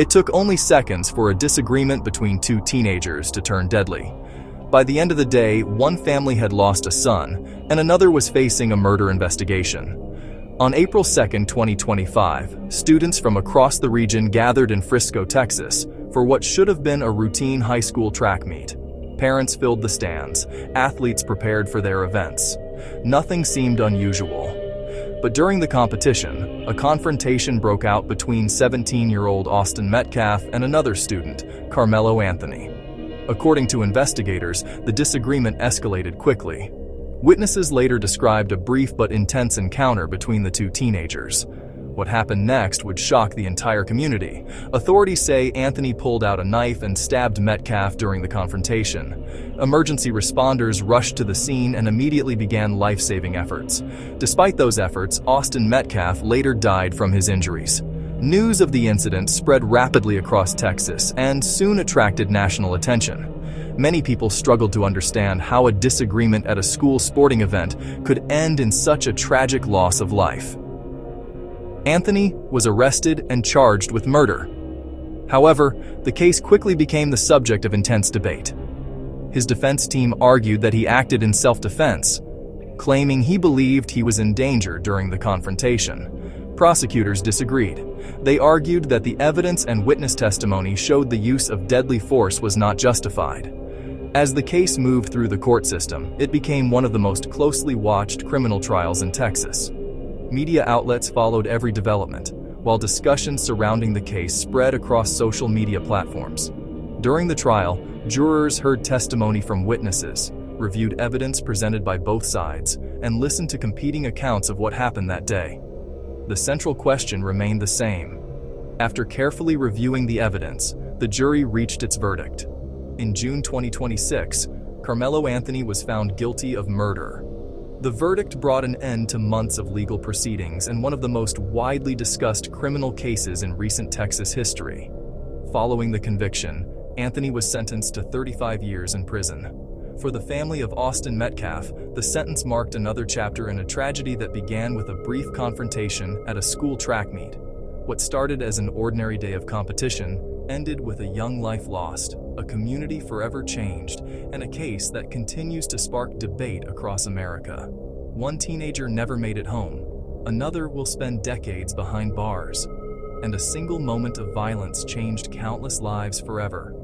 It took only seconds for a disagreement between two teenagers to turn deadly. By the end of the day, one family had lost a son, and another was facing a murder investigation. On April 2, 2025, students from across the region gathered in Frisco, Texas, for what should have been a routine high school track meet. Parents filled the stands, athletes prepared for their events. Nothing seemed unusual. But during the competition, a confrontation broke out between 17-year-old Austin Metcalf and another student, Karmelo Anthony. According to investigators, the disagreement escalated quickly. Witnesses later described a brief but intense encounter between the two teenagers. What happened next would shock the entire community. Authorities say Anthony pulled out a knife and stabbed Metcalf during the confrontation. Emergency responders rushed to the scene and immediately began life-saving efforts. Despite those efforts, Austin Metcalf later died from his injuries. News of the incident spread rapidly across Texas and soon attracted national attention. Many people struggled to understand how a disagreement at a school sporting event could end in such a tragic loss of life. Anthony was arrested and charged with murder. However, the case quickly became the subject of intense debate. His defense team argued that he acted in self-defense, claiming he believed he was in danger during the confrontation. Prosecutors disagreed. They argued that the evidence and witness testimony showed the use of deadly force was not justified. As the case moved through the court system, it became one of the most closely watched criminal trials in Texas. Media outlets followed every development, while discussions surrounding the case spread across social media platforms. During the trial, jurors heard testimony from witnesses, reviewed evidence presented by both sides, and listened to competing accounts of what happened that day. The central question remained the same. After carefully reviewing the evidence, the jury reached its verdict. In June 2026, Karmelo Anthony was found guilty of murder. The verdict brought an end to months of legal proceedings and one of the most widely discussed criminal cases in recent Texas history. Following the conviction, Anthony was sentenced to 35 years in prison. For the family of Austin Metcalf, the sentence marked another chapter in a tragedy that began with a brief confrontation at a school track meet. What started as an ordinary day of competition ended with a young life lost, a community forever changed, and a case that continues to spark debate across America. One teenager never made it home, another will spend decades behind bars, and a single moment of violence changed countless lives forever.